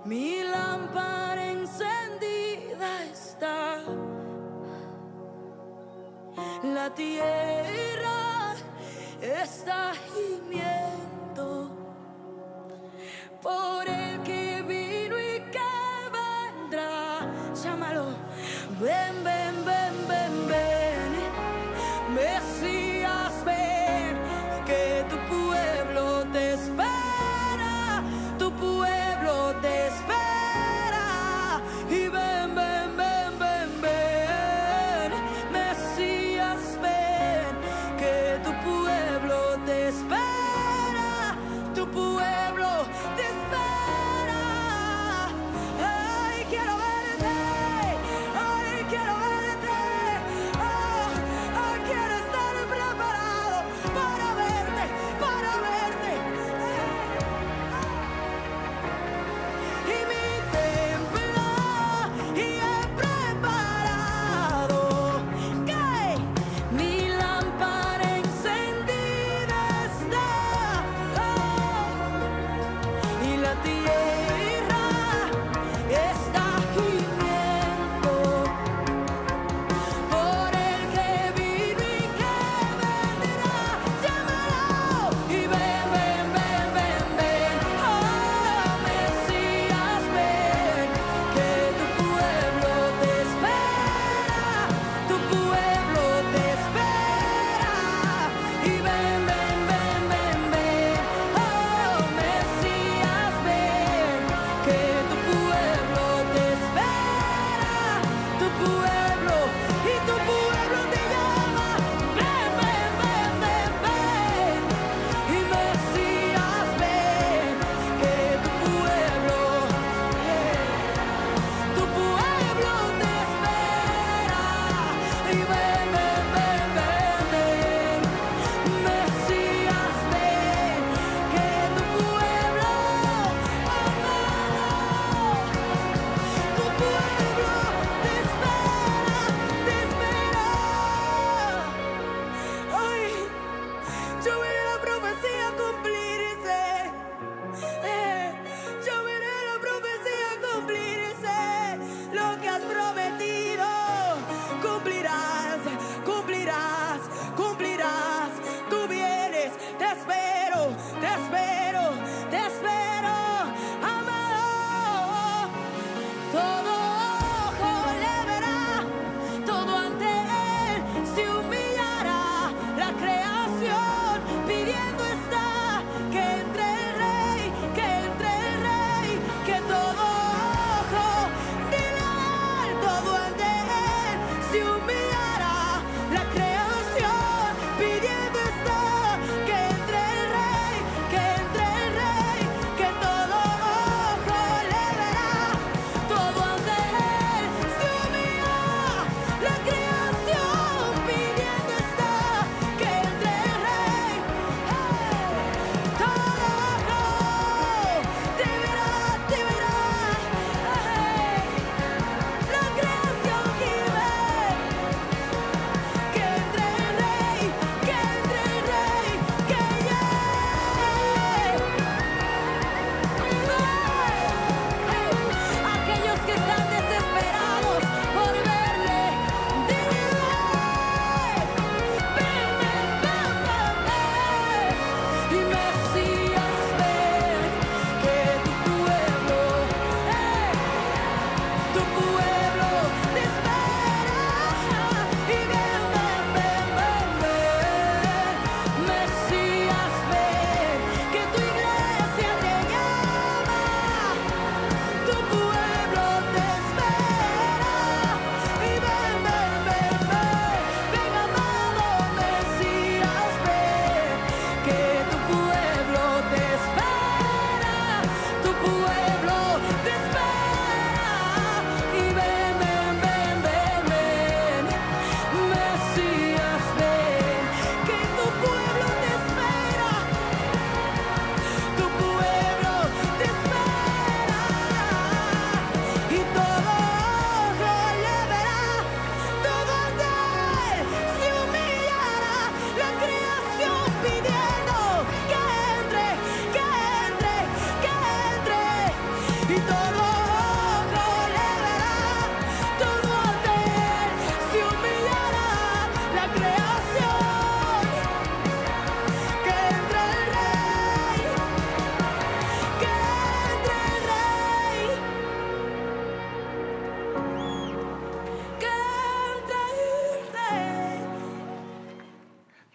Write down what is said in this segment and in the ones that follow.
Mi lámpara encendida está, la tierra está gimiendo por el que vino y que vendrá. Llámalo, ven, ven, ven, ven, ven, Mesías, ven, que tu pueblo te espera, tu pueblo te espera. Y ven, ven, ven, ven, ven, Mesías, ven, que tu pueblo te espera, tu pueblo te espera. Ay, quiero verte, ay, quiero verte, oh, ay, quiero estar preparado para verte, para verte. Y mi templo y he preparado que mi lámpara encendida está, y la tierra está gimiendo por el que vino y que vendrá. Llámalo y ven, ven, ven, ven, ven, oh Mesías, ven, que tu pueblo te espera, tu pueblo te espera. Y ven, ven, ven, ven, ven, oh Mesías, ven,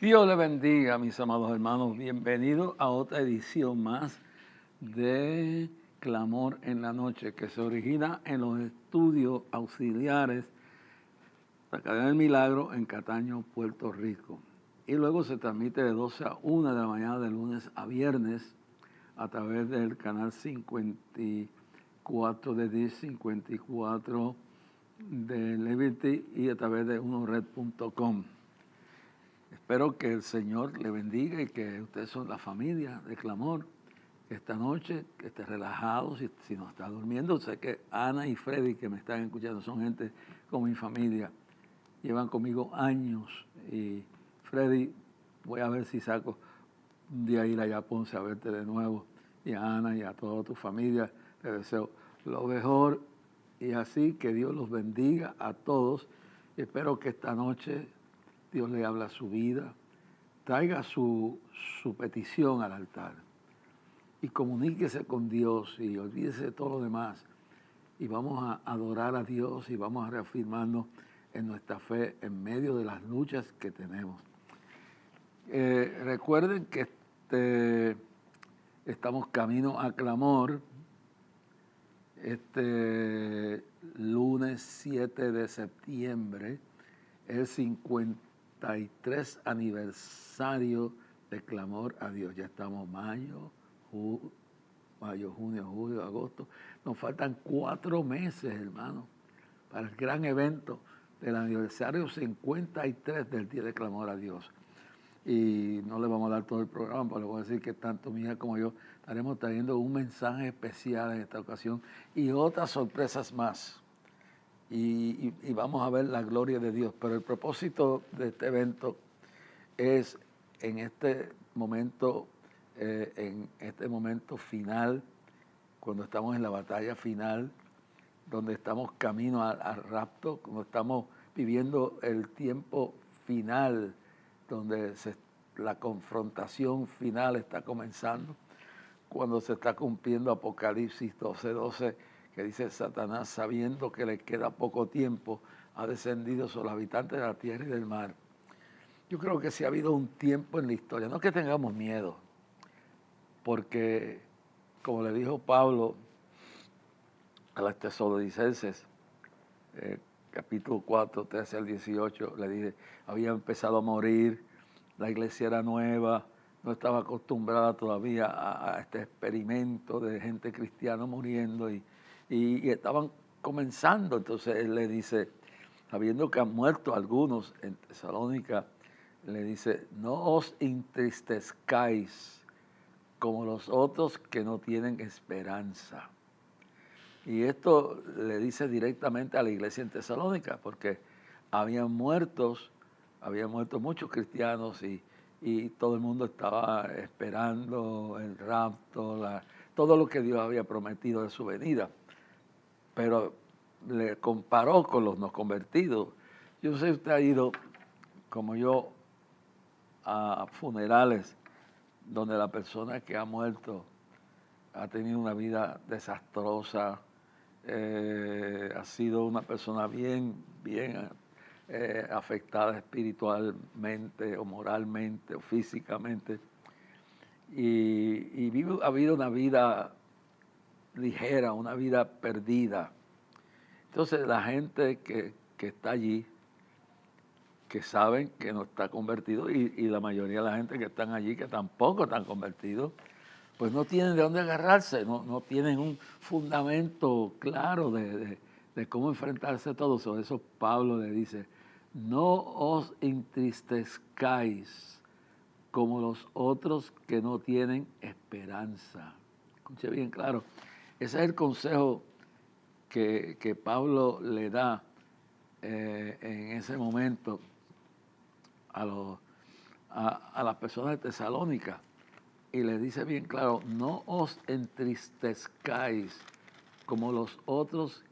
Dios le bendiga, mis amados hermanos. Bienvenidos a otra edición más de Clamor en la Noche, que se origina en los estudios auxiliares de la Cadena del Milagro en Cataño, Puerto Rico. Y luego se transmite de 12 a 1 de la mañana de lunes a viernes a través del canal 54 de DIS, 54 de Liberty y a través de unored.com. Espero que el Señor le bendiga y que ustedes son la familia de Clamor. Esta noche, que esté relajado, si no está durmiendo. Sé que Ana y Freddy, que me están escuchando, son gente como mi familia. Llevan conmigo años. Y Freddy, voy a ver si saco un día ir allá a Ponce a verte de nuevo. Y a Ana y a toda tu familia, te deseo lo mejor. Y así que Dios los bendiga a todos. Espero que esta noche Dios le habla a su vida, traiga su petición al altar y comuníquese con Dios y olvídese de todo lo demás. Y vamos a adorar a Dios y vamos a reafirmarnos en nuestra fe en medio de las luchas que tenemos. Recuerden que estamos camino a Clamor este lunes 7 de septiembre, el 53 aniversario de Clamor a Dios. Ya estamos mayo, junio, julio, agosto. Nos faltan 4 meses, hermano, para el gran evento del aniversario 53 del Día de Clamor a Dios. Y no le vamos a dar todo el programa, pero le voy a decir que tanto mi hija como yo estaremos trayendo un mensaje especial en esta ocasión y otras sorpresas más. Y vamos a ver la gloria de Dios. Pero el propósito de este evento es en este momento final, cuando estamos en la batalla final, donde estamos camino al rapto, cuando estamos viviendo el tiempo final, donde la confrontación final está comenzando, cuando se está cumpliendo Apocalipsis 12:12, que dice: Satanás, sabiendo que le queda poco tiempo, ha descendido sobre los habitantes de la tierra y del mar. Yo creo que sí ha habido un tiempo en la historia, no que tengamos miedo, porque, como le dijo Pablo a los tesalonicenses, capítulo 4, 13 al 18, le dice: había empezado a morir, la iglesia era nueva, no estaba acostumbrada todavía a este experimento de gente cristiana muriendo y estaban comenzando. Entonces él le dice, sabiendo que han muerto algunos en Tesalónica, le dice: no os entristezcáis como los otros que no tienen esperanza. Y esto le dice directamente a la iglesia en Tesalónica, porque habían muerto muchos cristianos y todo el mundo estaba esperando el rapto, todo lo que Dios había prometido de su venida. Pero le comparó con los no convertidos. Yo no sé si usted ha ido, como yo, a funerales donde la persona que ha muerto ha tenido una vida desastrosa, ha sido una persona bien afectada espiritualmente o moralmente o físicamente, y ha habido una vida ligera, una vida perdida. Entonces la gente que está allí, que saben que no está convertido, y la mayoría de la gente que están allí que tampoco están convertidos, pues no tienen de dónde agarrarse, no tienen un fundamento claro de cómo enfrentarse a todo. Sobre eso Pablo le dice: no os entristezcáis como los otros que no tienen esperanza. Escuche bien claro, ese es el consejo que Pablo le da en ese momento a las personas de Tesalónica. Y le dice bien claro: no os entristezcáis como los otros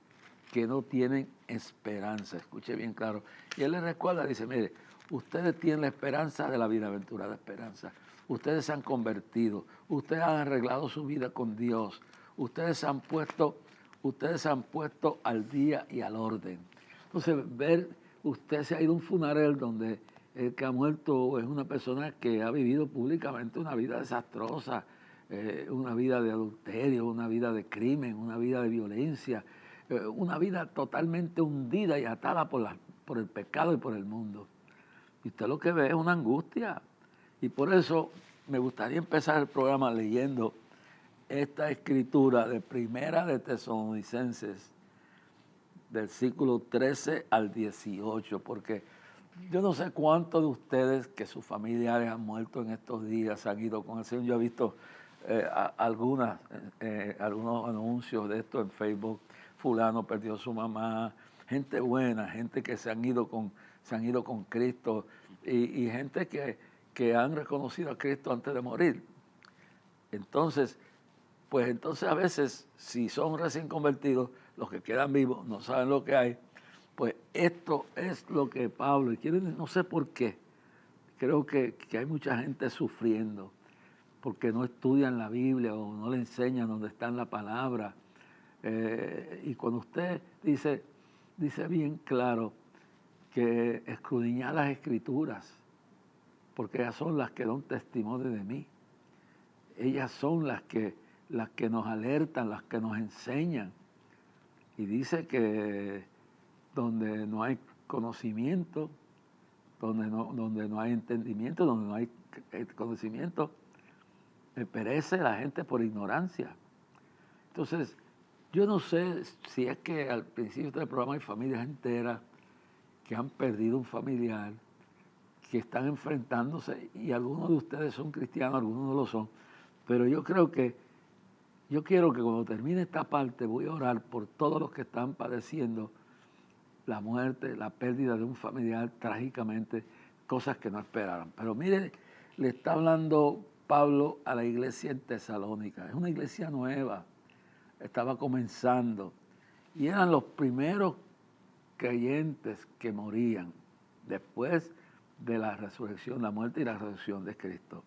que no tienen esperanza. Escuche bien claro. Y él le recuerda, dice: mire, ustedes tienen la esperanza de la bienaventurada esperanza. Ustedes se han convertido, ustedes han arreglado su vida con Dios, ustedes se han puesto al día y al orden. Entonces, usted se ha ido a un funeral donde El que ha muerto es una persona que ha vivido públicamente una vida desastrosa, una vida de adulterio, una vida de crimen, una vida de violencia, una vida totalmente hundida y atada por el pecado y por el mundo. Y usted lo que ve es una angustia. Y por eso me gustaría empezar el programa leyendo esta escritura de Primera de Tesalonicenses, del versículo 13 al 18, porque yo no sé cuántos de ustedes que sus familiares han muerto en estos días, han ido con el Señor. Yo he visto algunos anuncios de esto en Facebook. Fulano perdió a su mamá, gente buena, gente que se han ido con Cristo y gente que han reconocido a Cristo antes de morir. Entonces a veces, si son recién convertidos, los que quedan vivos no saben lo que hay. Pues esto es lo que Pablo, y quieren, no sé por qué, creo que hay mucha gente sufriendo porque no estudian la Biblia o no le enseñan dónde está en la palabra. Y cuando usted dice bien claro que escudriñar las Escrituras, porque ellas son las que dan testimonio de mí. Ellas son las que nos alertan, las que nos enseñan. Y dice que donde no hay conocimiento, donde no hay entendimiento, donde no hay conocimiento, perece la gente por ignorancia. Entonces, yo no sé si es que al principio del programa hay familias enteras que han perdido un familiar, que están enfrentándose, y algunos de ustedes son cristianos, algunos no lo son, pero yo quiero que cuando termine esta parte voy a orar por todos los que están padeciendo la muerte, la pérdida de un familiar trágicamente, cosas que no esperaban. Pero mire, le está hablando Pablo a la iglesia en Tesalónica. Es una iglesia nueva, estaba comenzando y eran los primeros creyentes que morían después de la resurrección, la muerte y la resurrección de Cristo.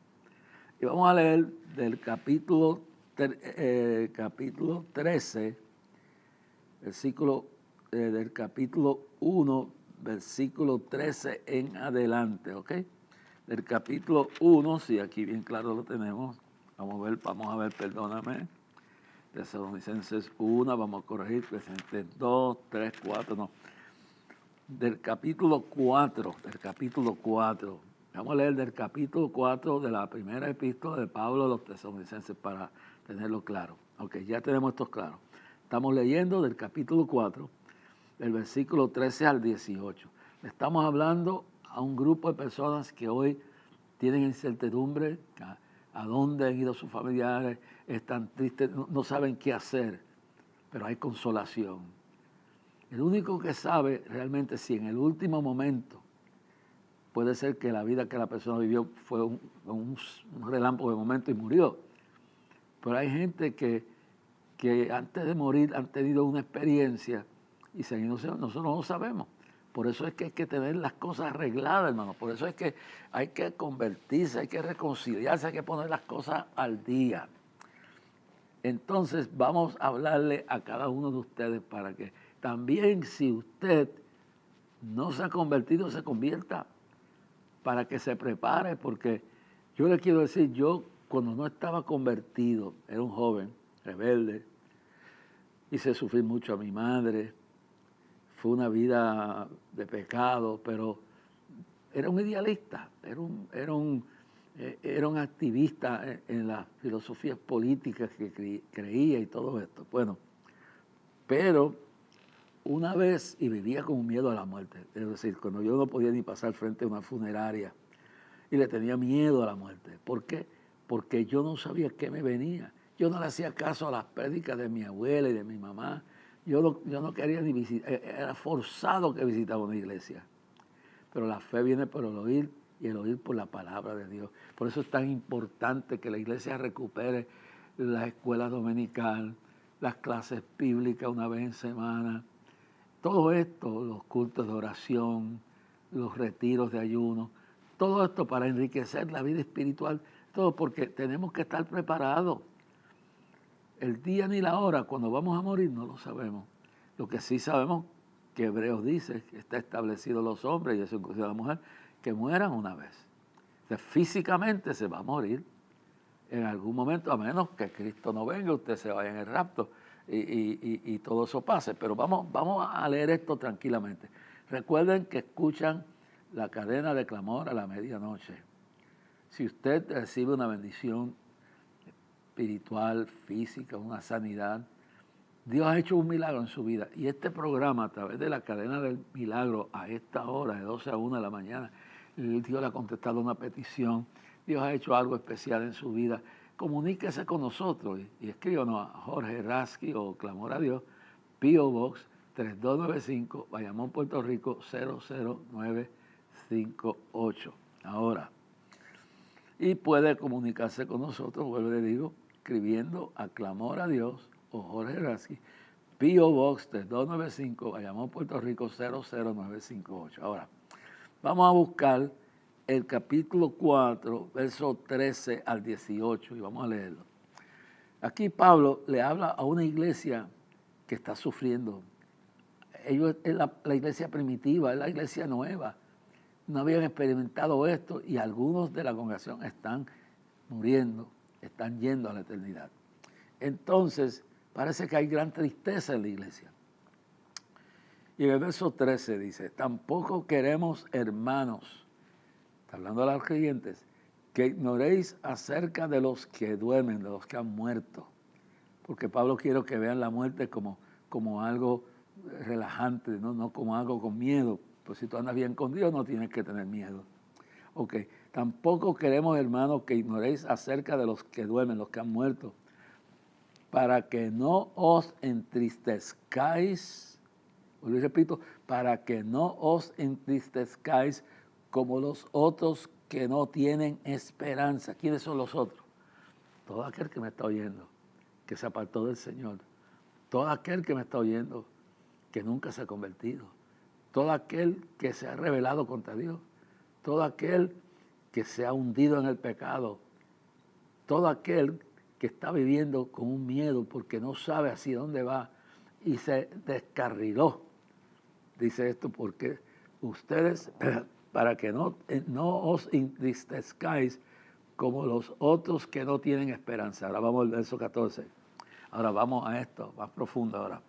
Y vamos a leer del capítulo 13, del capítulo 1, versículo 13 en adelante, ¿ok? Del capítulo 1, sí, aquí bien claro lo tenemos. Vamos a ver, perdóname. Tesalonicenses 1, vamos a corregir, Tesalonicenses 2, 3, 4, no. Del capítulo 4. Vamos a leer del capítulo 4 de la primera epístola de Pablo a los Tesalonicenses para tenerlo claro. Ok, ya tenemos esto claro. Estamos leyendo del capítulo 4, del versículo 13 al 18. Le estamos hablando a un grupo de personas que hoy tienen incertidumbre, a dónde han ido sus familiares, están tristes, no saben qué hacer, pero hay consolación. El único que sabe realmente si en el último momento puede ser que la vida que la persona vivió fue un relámpago de momento y murió. Pero hay gente que antes de morir han tenido una experiencia y nosotros no lo sabemos. Por eso es que hay que tener las cosas arregladas, hermano. Por eso es que hay que convertirse, hay que reconciliarse, hay que poner las cosas al día. Entonces vamos a hablarle a cada uno de ustedes para que también, si usted no se ha convertido, se convierta, para que se prepare, porque yo le quiero decir, yo cuando no estaba convertido, era un joven rebelde, hice sufrir mucho a mi madre, fue una vida de pecado, pero era un idealista, era un activista en las filosofías políticas que creía y todo esto. Bueno, pero una vez, y vivía con miedo a la muerte, es decir, cuando yo no podía ni pasar frente a una funeraria y le tenía miedo a la muerte. ¿Por qué? Porque yo no sabía qué me venía. Yo no le hacía caso a las prédicas de mi abuela y de mi mamá. Yo no quería ni visitar, era forzado que visitaba una iglesia. Pero la fe viene por el oír y el oír por la palabra de Dios. Por eso es tan importante que la iglesia recupere la escuela dominical, las clases bíblicas una vez en semana. Todo esto, los cultos de oración, los retiros de ayuno, todo esto para enriquecer la vida espiritual, todo porque tenemos que estar preparados. El día ni la hora, cuando vamos a morir, no lo sabemos. Lo que sí sabemos, que Hebreos dice, que está establecido los hombres, y eso incluye a la mujer, que mueran una vez. O sea, físicamente se va a morir en algún momento, a menos que Cristo no venga, usted se vaya en el rapto y todo eso pase. Pero vamos a leer esto tranquilamente. Recuerden que escuchan la cadena de clamor a la medianoche. Si usted recibe una bendición espiritual, física, una sanidad, Dios ha hecho un milagro en su vida. Y este programa, a través de la cadena del milagro, a esta hora, de 12 a 1 de la mañana, Dios le ha contestado una petición. Dios ha hecho algo especial en su vida. Comuníquese con nosotros y escríbanos a Jorge Rasky o Clamor a Dios, P.O. Box 3295, Bayamón, Puerto Rico 00958. Ahora, y puede comunicarse con nosotros, vuelvo y le digo, escribiendo a Clamor a Dios o Jorge Rasky, P.O. Box 3295, Bayamón, Puerto Rico 00958. Ahora, vamos a buscar el capítulo 4, versos 13 al 18, y vamos a leerlo. Aquí Pablo le habla a una iglesia que está sufriendo. Ellos es la iglesia primitiva, es la iglesia nueva. No habían experimentado esto y algunos de la congregación están muriendo, están yendo a la eternidad. Entonces, parece que hay gran tristeza en la iglesia. Y en el verso 13 dice, tampoco queremos, hermanos, está hablando a los creyentes, que ignoréis acerca de los que duermen, de los que han muerto. Porque Pablo quiere que vean la muerte como algo relajante, no como algo con miedo. Pues si tú andas bien con Dios, no tienes que tener miedo. Ok, tampoco queremos, hermanos, que ignoréis acerca de los que duermen, los que han muerto, para que no os entristezcáis, y repito, para que no os entristezcáis como los otros que no tienen esperanza. ¿Quiénes son los otros? Todo aquel que me está oyendo, que se apartó del Señor. Todo aquel que me está oyendo, que nunca se ha convertido. Todo aquel que se ha rebelado contra Dios. Todo aquel que se ha hundido en el pecado. Todo aquel que está viviendo con un miedo porque no sabe hacia dónde va y se descarriló. Dice esto porque ustedes, para que no os entristezcáis como los otros que no tienen esperanza. Ahora vamos al verso 14. Ahora vamos a esto, más profundo ahora.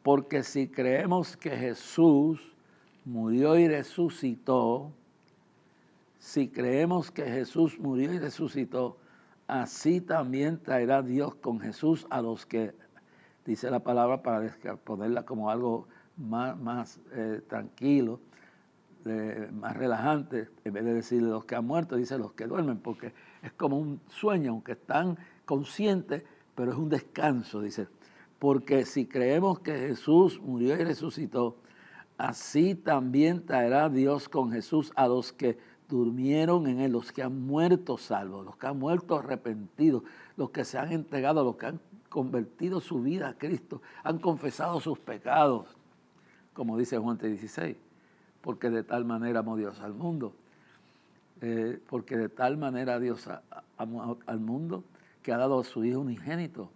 Porque si creemos que Jesús murió y resucitó, si creemos que Jesús murió y resucitó, así también traerá Dios con Jesús a los que, dice la palabra para ponerla como algo más tranquilo, más relajante, en vez de decir los que han muerto, dice los que duermen, porque es como un sueño, aunque están conscientes, pero es un descanso, dice. Porque si creemos que Jesús murió y resucitó, así también traerá Dios con Jesús a los que durmieron en él, los que han muerto salvos, los que han muerto arrepentidos, los que se han entregado, los que han convertido su vida a Cristo, han confesado sus pecados, como dice Juan 3:16, porque de tal manera amó Dios al mundo, porque de tal manera Dios amó al mundo que ha dado a su Hijo unigénito,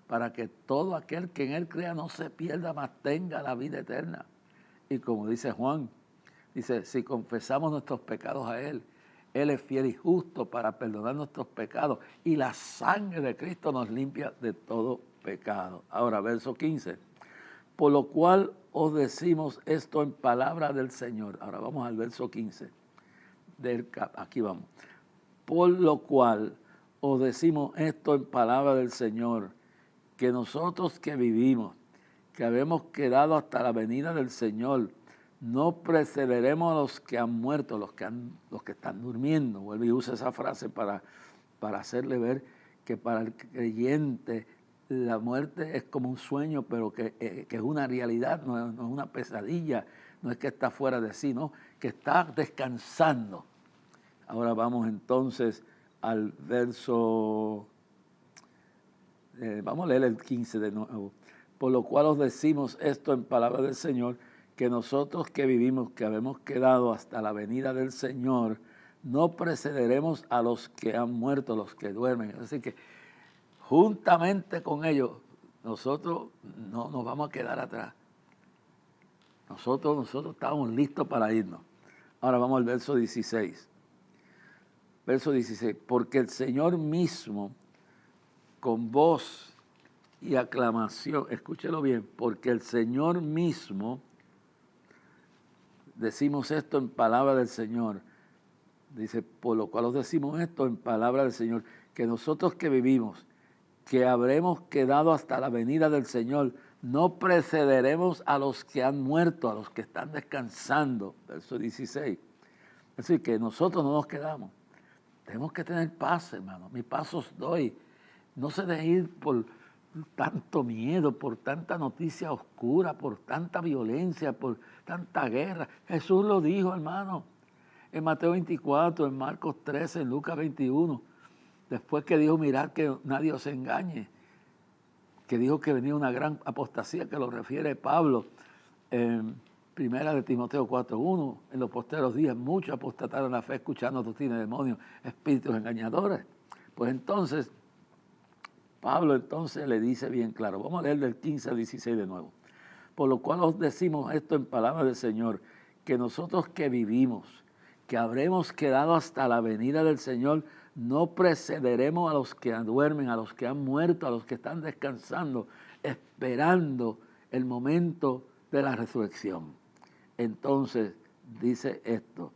para que todo aquel que en él crea no se pierda, mas tenga la vida eterna. Y como dice Juan, dice, si confesamos nuestros pecados a Él, Él es fiel y justo para perdonar nuestros pecados y la sangre de Cristo nos limpia de todo pecado. Ahora, verso 15. Por lo cual os decimos esto en palabra del Señor. Ahora vamos al verso 15. Aquí vamos. Por lo cual os decimos esto en palabra del Señor, que nosotros que vivimos, que habemos quedado hasta la venida del Señor, no precederemos a los que han muerto, los que están durmiendo. Vuelve y usa esa frase para hacerle ver que para el creyente la muerte es como un sueño, pero que es una realidad, no es una pesadilla, no es que está fuera de sí, no, que está descansando. Ahora vamos entonces al verso, vamos a leer el 15 de nuevo. Por lo cual os decimos esto en palabra del Señor, que nosotros que vivimos, que habemos quedado hasta la venida del Señor, no precederemos a los que han muerto, los que duermen. Así que juntamente con ellos, nosotros no nos vamos a quedar atrás. Nosotros estamos listos para irnos. Ahora vamos al verso 16. Verso 16. Porque el Señor mismo, con voz y aclamación, escúchelo bien, porque el Señor mismo, decimos esto en palabra del Señor, dice, por lo cual os decimos esto en palabra del Señor, que nosotros que vivimos, que habremos quedado hasta la venida del Señor, no precederemos a los que han muerto, a los que están descansando. Verso 16. Es decir, que nosotros no nos quedamos. Tenemos que tener paz, hermano. Mi paz os doy. No se deje ir por tanto miedo, por tanta noticia oscura, por tanta violencia, por tanta guerra. Jesús lo dijo, hermano, en Mateo 24, en Marcos 13, en Lucas 21. Después que dijo, mirad que nadie os engañe, que dijo que venía una gran apostasía, que lo refiere Pablo en Primera de Timoteo 4:1, en los posteros días muchos apostataron la fe escuchando doctrina de demonios, espíritus engañadores. Pues entonces, Pablo entonces le dice bien claro, vamos a leer del 15 al 16 de nuevo. Por lo cual os decimos esto en palabra del Señor, que nosotros que vivimos, que habremos quedado hasta la venida del Señor, no precederemos a los que duermen, a los que han muerto, a los que están descansando, esperando el momento de la resurrección. Entonces dice esto,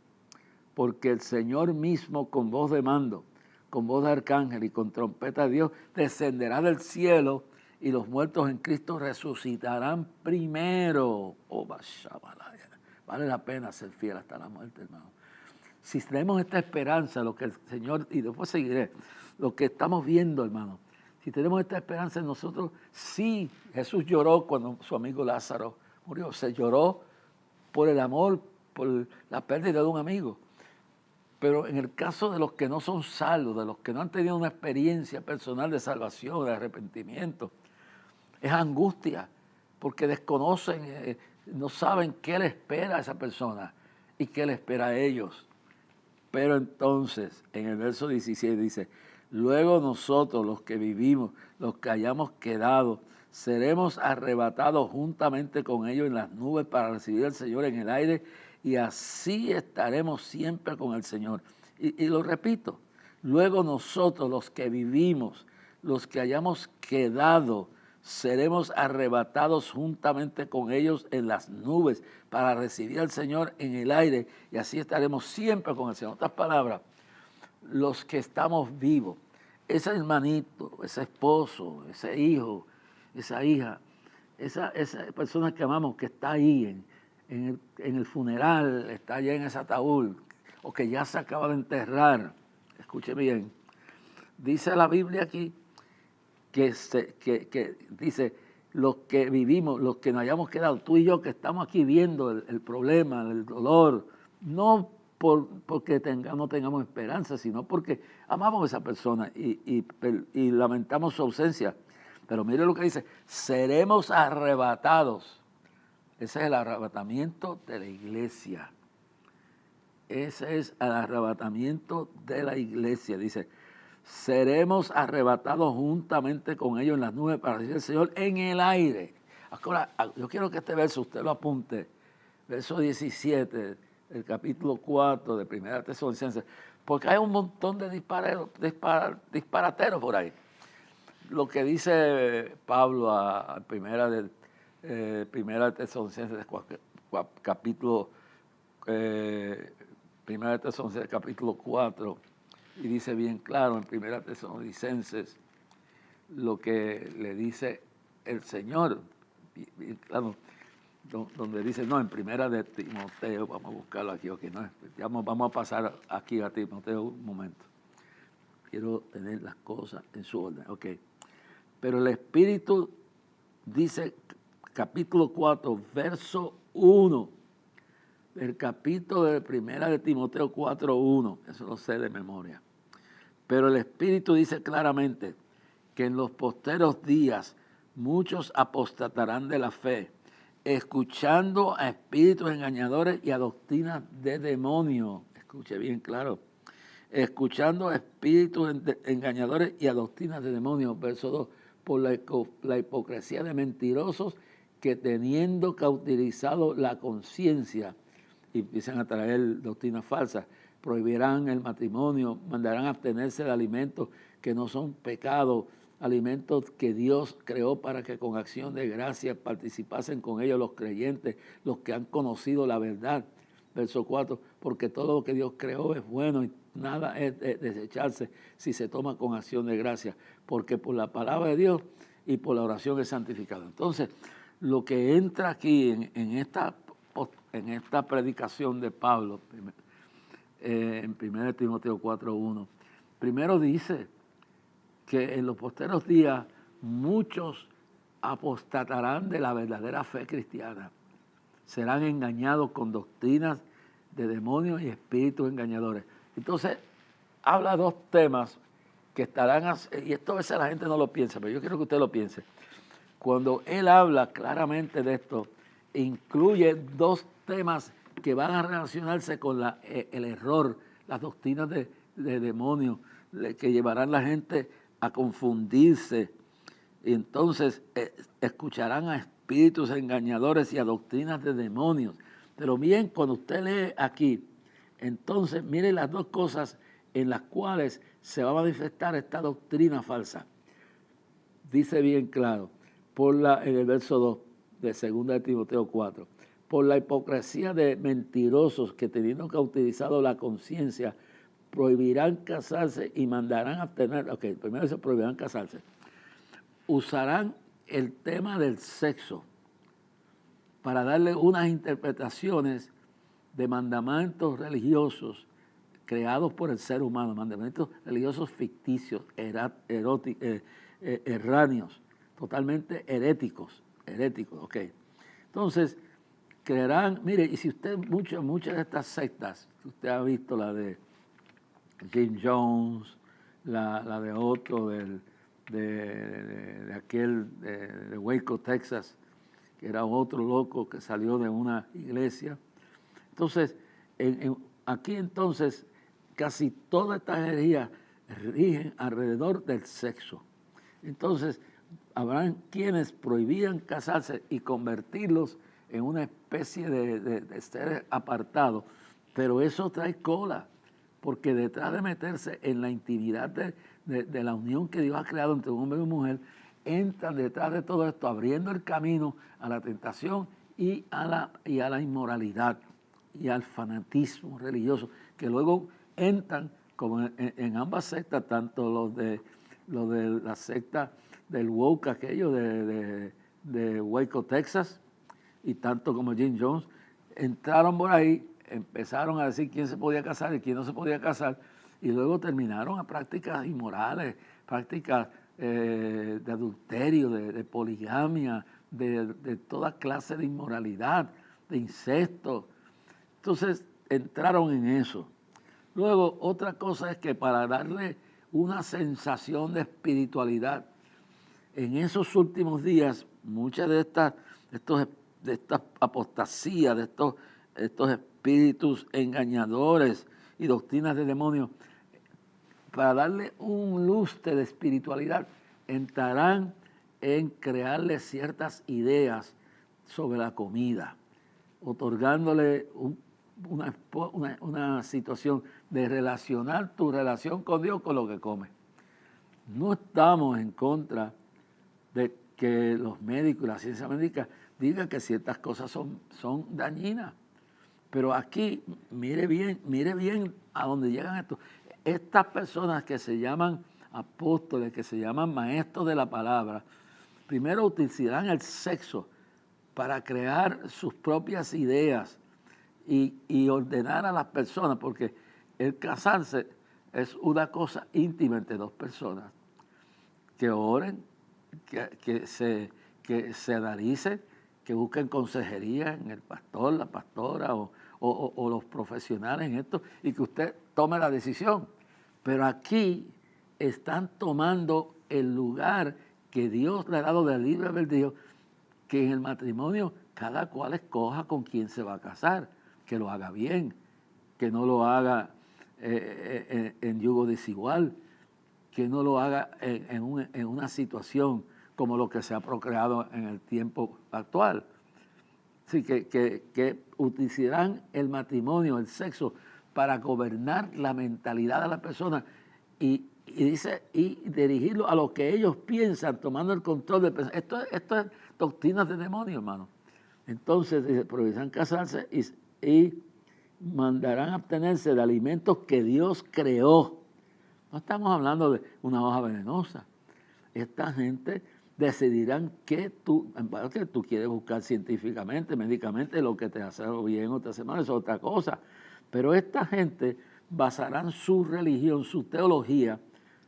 porque el Señor mismo con voz de mando, con voz de arcángel y con trompeta de Dios, descenderá del cielo y los muertos en Cristo resucitarán primero. Oh, vale la pena ser fiel hasta la muerte, hermano. Si tenemos esta esperanza, lo que el Señor, y después seguiré, lo que estamos viendo, hermano, si tenemos esta esperanza en nosotros, sí, Jesús lloró cuando su amigo Lázaro murió, se lloró por el amor, por la pérdida de un amigo. Pero en el caso de los que no son salvos, de los que no han tenido una experiencia personal de salvación, de arrepentimiento, es angustia, porque desconocen, no saben qué le espera a esa persona y qué le espera a ellos. Pero entonces, en el verso 17 dice, luego nosotros los que vivimos, los que hayamos quedado, seremos arrebatados juntamente con ellos en las nubes para recibir al Señor en el aire y así estaremos siempre con el Señor. Y lo repito, luego nosotros los que vivimos, los que hayamos quedado, seremos arrebatados juntamente con ellos en las nubes para recibir al Señor en el aire y así estaremos siempre con el Señor. En otras palabras, los que estamos vivos, ese hermanito, ese esposo, ese hijo, esa hija, esa persona que amamos que está ahí en el funeral, está allá en ese ataúd o que ya se acaba de enterrar, escuche bien, dice la Biblia aquí, que dice, los que vivimos, los que nos hayamos quedado, tú y yo que estamos aquí viendo el problema, el dolor, no porque no tengamos esperanza, sino porque amamos a esa persona y lamentamos su ausencia. Pero mire lo que dice, seremos arrebatados. Ese es el arrebatamiento de la iglesia. Ese es el arrebatamiento de la iglesia, dice, seremos arrebatados juntamente con ellos en las nubes para recibir al Señor en el aire. Ahora, yo quiero que este verso usted lo apunte, verso 17, el capítulo 4 de Primera Tesalonicenses, porque hay un montón de disparateros por ahí. Lo que dice Pablo a Primera Tesalonicenses, capítulo Primera Tesalonicenses, capítulo 4, y dice bien claro en Primera Tesalonicenses lo que le dice el Señor, bien claro, donde dice, no, en Primera de Timoteo, vamos a buscarlo aquí, ok, no, vamos a pasar aquí a Timoteo un momento. Quiero tener las cosas en su orden, ok. Pero el Espíritu dice, capítulo 4, verso 1, el capítulo de Primera de Timoteo 4:1, eso lo sé de memoria. Pero el Espíritu dice claramente que en los posteros días muchos apostatarán de la fe, escuchando a espíritus engañadores y a doctrinas de demonios. Escuche bien claro. Escuchando a espíritus engañadores y a doctrinas de demonios. Verso 2. Por la hipocresía de mentirosos que teniendo cauterizado la conciencia y empiezan a traer doctrinas falsas. Prohibirán el matrimonio, mandarán a abstenerse de alimentos que no son pecados, alimentos que Dios creó para que con acción de gracia participasen con ellos los creyentes, los que han conocido la verdad. Verso 4, porque todo lo que Dios creó es bueno y nada es de desecharse si se toma con acción de gracia, porque por la palabra de Dios y por la oración es santificado. Entonces, lo que entra aquí en esta predicación de Pablo, en 1 Timoteo 4:1, primero dice que en los posteros días muchos apostatarán de la verdadera fe cristiana. Serán engañados con doctrinas de demonios y espíritus engañadores. Entonces, habla dos temas que estarán, y esto a veces la gente no lo piensa, pero yo quiero que usted lo piense. Cuando él habla claramente de esto, incluye dos temas que van a relacionarse con el error, las doctrinas de demonios, que llevarán a la gente a confundirse. Y entonces escucharán a espíritus engañadores y a doctrinas de demonios. Pero bien, cuando usted lee aquí, entonces mire las dos cosas en las cuales se va a manifestar esta doctrina falsa. Dice bien claro, en el verso 2 de 2 de Timoteo 4, por la hipocresía de mentirosos que teniendo cauterizado la conciencia, prohibirán casarse y mandarán a abstener. Ok, primero dice prohibirán casarse. Usarán el tema del sexo para darle unas interpretaciones de mandamientos religiosos creados por el ser humano, mandamientos religiosos ficticios, erráneos, totalmente heréticos, ok. Entonces, creerán, mire, y si usted, muchas de estas sectas, usted ha visto la de Jim Jones, la de otro, de aquel de Waco, Texas, que era otro loco que salió de una iglesia. Entonces, aquí entonces, casi todas estas herejías rigen alrededor del sexo. Entonces, habrán quienes prohibían casarse y convertirlos en una especie de seres apartados, pero eso trae cola, porque detrás de meterse en la intimidad de la unión que Dios ha creado entre un hombre y una mujer, entran detrás de todo esto abriendo el camino a la tentación y a la inmoralidad y al fanatismo religioso, que luego entran como en ambas sectas, tanto los de la secta del woke, aquello de Waco, Texas, y tanto como Jim Jones, entraron por ahí, empezaron a decir quién se podía casar y quién no se podía casar, y luego terminaron a prácticas inmorales, prácticas de adulterio, de poligamia, de toda clase de inmoralidad, de incesto. Entonces entraron en eso. Luego, otra cosa es que para darle una sensación de espiritualidad, en esos últimos días, muchas de estas apostasías, de estos espíritus engañadores y doctrinas de demonios, para darle un lustre de espiritualidad, entrarán en crearle ciertas ideas sobre la comida, otorgándole una situación de relacionar tu relación con Dios con lo que comes. No estamos en contra de que los médicos y la ciencia médica digan que ciertas cosas son dañinas, pero aquí mire bien a dónde llegan estos. Estas personas que se llaman apóstoles, que se llaman maestros de la palabra, primero utilizarán el sexo para crear sus propias ideas y ordenar a las personas, porque el casarse es una cosa íntima entre dos personas, que oren, que se analicen, que busquen consejería en el pastor, la pastora o los profesionales en esto, y que usted tome la decisión. Pero aquí están tomando el lugar que Dios le ha dado de libre albedrío, que en el matrimonio cada cual escoja con quién se va a casar, que lo haga bien, que no lo haga en yugo desigual, que no lo haga en una situación como lo que se ha procreado en el tiempo actual. Sí, que utilizarán el matrimonio, el sexo, para gobernar la mentalidad de la persona y dice, y dirigirlo a lo que ellos piensan, tomando el control del pensamiento. Esto es doctrinas de demonio, hermano. Entonces, dice, prohibirán casarse y mandarán abstenerse de alimentos que Dios creó. No estamos hablando de una hoja venenosa. Esta gente decidirán que tú quieres buscar científicamente, médicamente, lo que te hace bien o te hace mal, es otra cosa. Pero esta gente basarán su religión, su teología,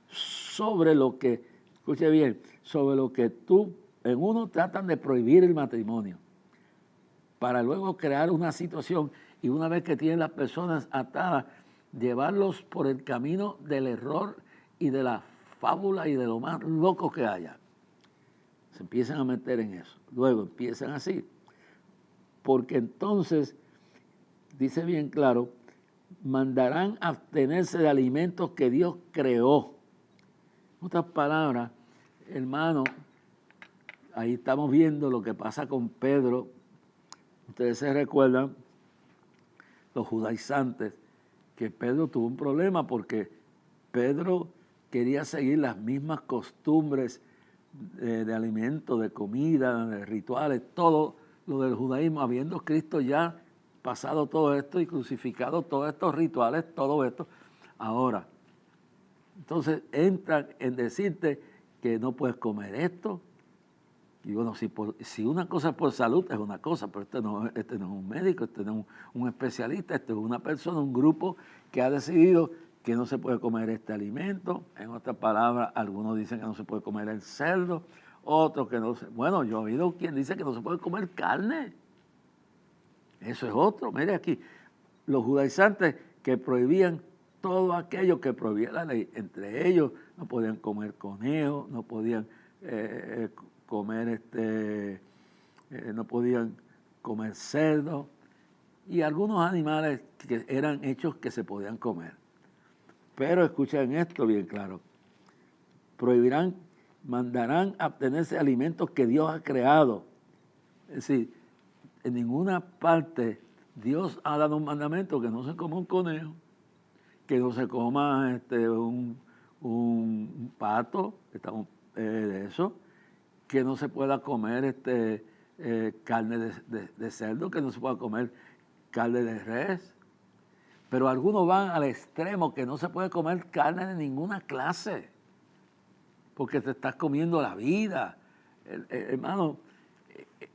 sobre lo que, escuche bien, sobre lo que en uno tratan de prohibir el matrimonio, para luego crear una situación y una vez que tienen las personas atadas, llevarlos por el camino del error y de la fábula y de lo más loco que haya. Se empiezan a meter en eso. Luego empiezan así. Porque entonces, dice bien claro, mandarán abstenerse de alimentos que Dios creó. En otras palabras, hermano, ahí estamos viendo lo que pasa con Pedro. Ustedes se recuerdan, los judaizantes, que Pedro tuvo un problema porque Pedro quería seguir las mismas costumbres de alimentos, de comida, de rituales, todo lo del judaísmo, habiendo Cristo ya pasado todo esto y crucificado todos estos rituales, todo esto. Ahora, entonces entran en decirte que no puedes comer esto. Y bueno, si una cosa es por salud, es una cosa, pero este no es un médico, este no es un especialista, este es una persona, un grupo que ha decidido que no se puede comer este alimento. En otras palabras, algunos dicen que no se puede comer el cerdo, otros que no se... Bueno, yo he oído quien dice que no se puede comer carne. Eso es otro. Mire aquí, los judaizantes que prohibían todo aquello que prohibía la ley. Entre ellos no podían comer conejo, no podían comer no podían comer cerdo y algunos animales que eran hechos que se podían comer. Pero escuchen esto bien claro. Mandarán abstenerse de alimentos que Dios ha creado. Es decir, en ninguna parte Dios ha dado un mandamiento que no se coma un conejo, que no se coma un pato, de eso, que no se pueda comer carne de cerdo, que no se pueda comer carne de res. Pero algunos van al extremo que no se puede comer carne de ninguna clase, porque te estás comiendo la vida. Hermano,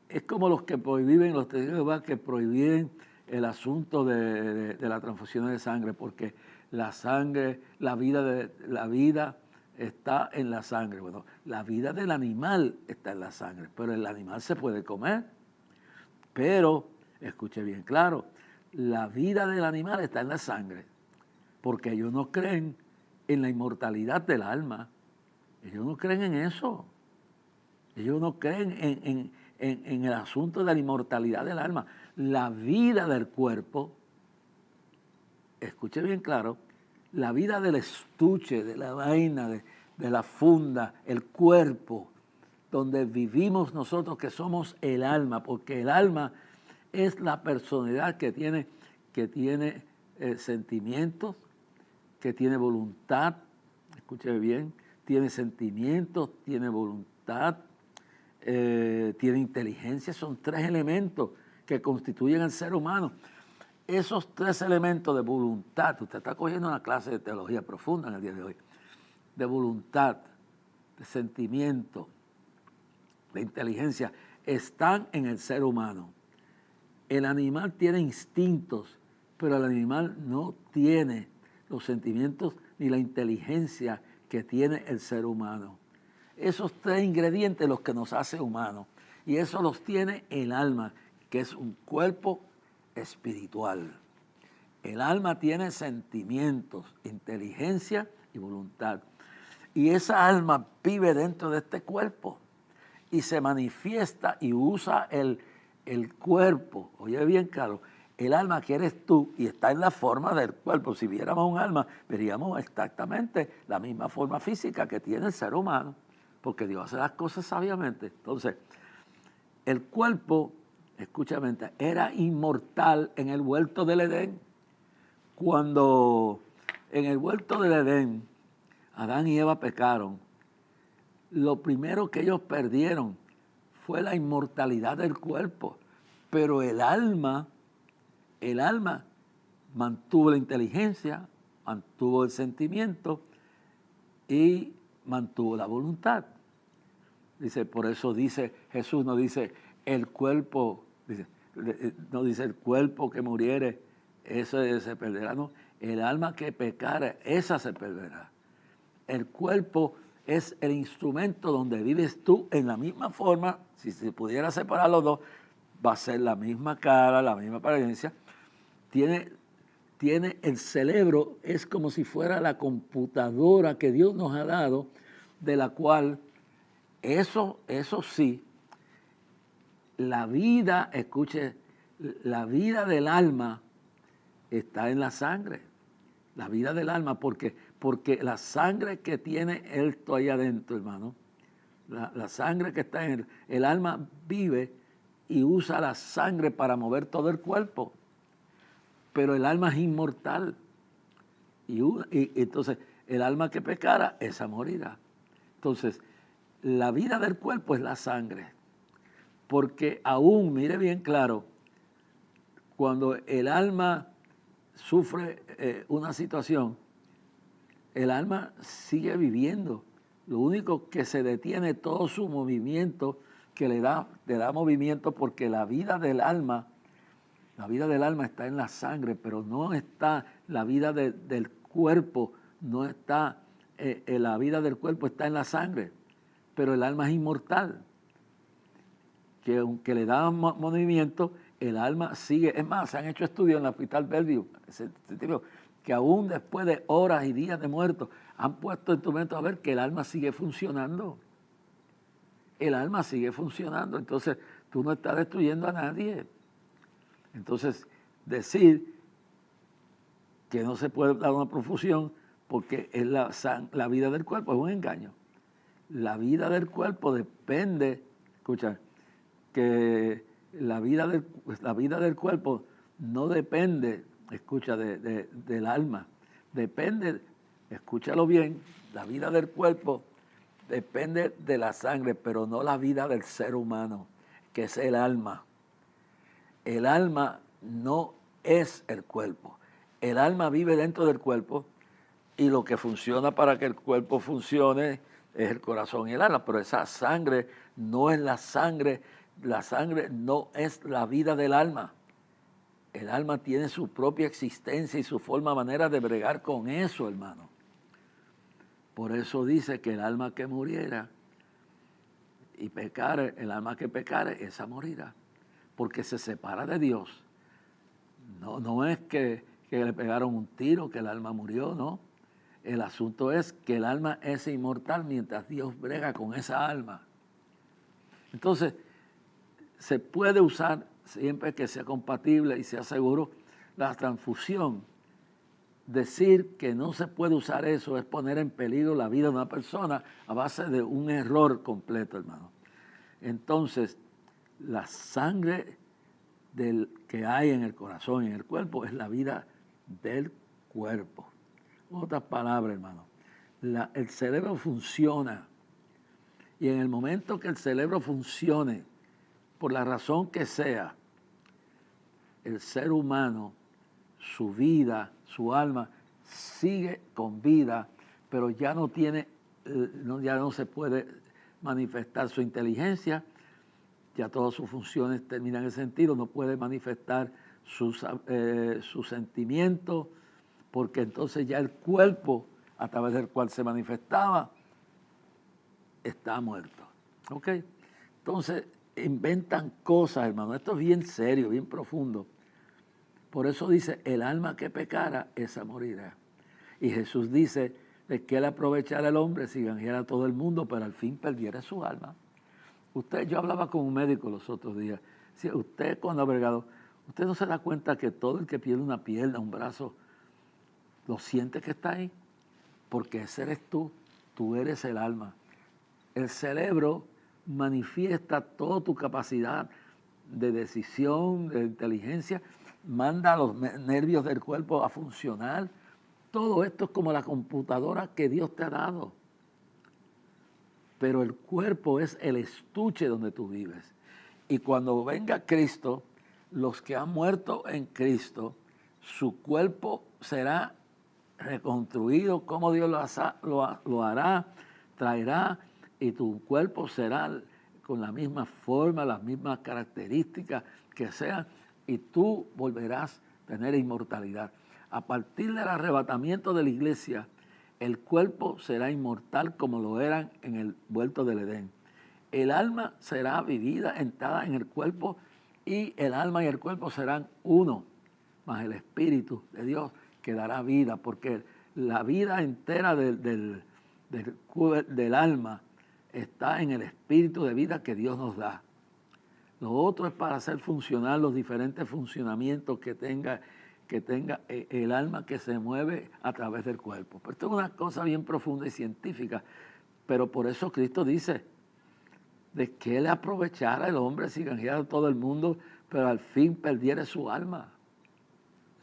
es como los que prohíben, los testigos de Jehová, que prohíben el asunto de la transfusión de sangre, porque la sangre, la vida está en la sangre. Bueno, la vida del animal está en la sangre, pero el animal se puede comer. Pero, escuche bien claro, la vida del animal está en la sangre, porque ellos no creen en la inmortalidad del alma. Ellos no creen en eso. Ellos no creen en el asunto de la inmortalidad del alma. La vida del cuerpo, escuche bien claro, la vida del estuche, de la vaina, de la funda, el cuerpo, donde vivimos nosotros que somos el alma, porque el alma es la personalidad que tiene sentimientos, que tiene voluntad, escuche bien, tiene sentimientos, tiene voluntad, tiene inteligencia. Son tres elementos que constituyen el ser humano. Esos tres elementos de voluntad, usted está cogiendo una clase de teología profunda en el día de hoy, de voluntad, de sentimiento, de inteligencia, están en el ser humano. El animal tiene instintos, pero el animal no tiene los sentimientos ni la inteligencia que tiene el ser humano. Esos tres ingredientes los que nos hace humanos, y eso los tiene el alma, que es un cuerpo espiritual. El alma tiene sentimientos, inteligencia y voluntad. Y esa alma vive dentro de este cuerpo y se manifiesta y usa el cuerpo. Oye bien, claro, el alma que eres tú y está en la forma del cuerpo. Si viéramos un alma, veríamos exactamente la misma forma física que tiene el ser humano, porque Dios hace las cosas sabiamente. Entonces, el cuerpo escúchame, era inmortal en el huerto del Edén. Cuando en el huerto del Edén Adán y Eva pecaron, lo primero que ellos perdieron fue la inmortalidad del cuerpo, pero el alma mantuvo la inteligencia, mantuvo el sentimiento y mantuvo la voluntad. Dice, por eso dice, Jesús no dice el cuerpo, no dice el cuerpo que muriere, ese se perderá, no, el alma que pecare, esa se perderá. El cuerpo es el instrumento donde vives tú en la misma forma. Si se pudiera separar los dos, va a ser la misma cara, la misma apariencia. Tiene el cerebro, es como si fuera la computadora que Dios nos ha dado, de la cual, eso sí, la vida, escuche, la vida del alma está en la sangre. La vida del alma, porque la sangre que tiene esto ahí adentro, hermano, la sangre que está en el alma vive y usa la sangre para mover todo el cuerpo. Pero el alma es inmortal. Y entonces, el alma que pecara, esa morirá. Entonces, la vida del cuerpo es la sangre. Porque aún, mire bien claro, cuando el alma sufre una situación, el alma sigue viviendo. Lo único que se detiene todo su movimiento, que le da movimiento, porque la vida del alma está en la sangre, pero no está la vida del cuerpo, no está, la vida del cuerpo está en la sangre, pero el alma es inmortal, que aunque le da movimiento, el alma sigue. Es más, se han hecho estudios en el Hospital Bellevue, que aún después de horas y días de muertos, han puesto instrumentos a ver que el alma sigue funcionando. El alma sigue funcionando, entonces tú no estás destruyendo a nadie. Entonces, decir que no se puede dar una profusión porque es la vida del cuerpo es un engaño. La vida del cuerpo depende, escucha, que la vida del cuerpo no depende, escucha, del alma. Depende, escúchalo bien, la vida del cuerpo depende de la sangre, pero no la vida del ser humano, que es el alma. El alma no es el cuerpo. El alma vive dentro del cuerpo y lo que funciona para que el cuerpo funcione es el corazón y el alma, pero esa sangre no es la sangre no es la vida del alma. El alma tiene su propia existencia y su forma, manera de bregar con eso, hermano. Por eso dice que el alma que muriera y pecare, el alma que pecare, esa morirá, porque se separa de Dios. No es que le pegaron un tiro, que el alma murió, no. El asunto es que el alma es inmortal mientras Dios brega con esa alma. Entonces, se puede usar, siempre que sea compatible y sea seguro, la transfusión. Decir que no se puede usar eso es poner en peligro la vida de una persona a base de un error completo, hermano. Entonces, la sangre que hay en el corazón y en el cuerpo es la vida del cuerpo. En otras palabras, hermano, el cerebro funciona y en el momento que el cerebro funcione, por la razón que sea, el ser humano, su vida, su alma, sigue con vida, pero ya no tiene, ya no se puede manifestar su inteligencia, ya todas sus funciones terminan en ese sentido, no puede manifestar sus sentimientos, porque entonces ya el cuerpo a través del cual se manifestaba está muerto. ¿Ok? Entonces inventan cosas, hermano. Esto es bien serio, bien profundo. Por eso dice, el alma que pecara, esa morirá. Y Jesús dice, ¿de qué le aprovechará el hombre si ganara a todo el mundo, pero al fin perdiera su alma? Yo hablaba con un médico los otros días. Si usted cuando ha bregado, usted no se da cuenta que todo el que pierde una pierna, un brazo, lo siente que está ahí, porque ese eres tú eres el alma. El cerebro manifiesta toda tu capacidad de decisión, de inteligencia, manda a los nervios del cuerpo a funcionar. Todo esto es como la computadora que Dios te ha dado. Pero el cuerpo es el estuche donde tú vives. Y cuando venga Cristo, los que han muerto en Cristo, su cuerpo será reconstruido, como Dios lo hará, traerá, y tu cuerpo será con la misma forma, las mismas características que sean, y tú volverás a tener inmortalidad. A partir del arrebatamiento de la iglesia, el cuerpo será inmortal como lo eran en el huerto del Edén. El alma será vivida, entrada en el cuerpo, y el alma y el cuerpo serán uno, más el Espíritu de Dios que dará vida, porque la vida entera del alma está en el Espíritu de vida que Dios nos da. Lo otro es para hacer funcionar los diferentes funcionamientos que tenga el alma que se mueve a través del cuerpo. Pero esto es una cosa bien profunda y científica, pero por eso Cristo dice, ¿de qué le aprovechara el hombre si ganara todo el mundo, pero al fin perdiera su alma?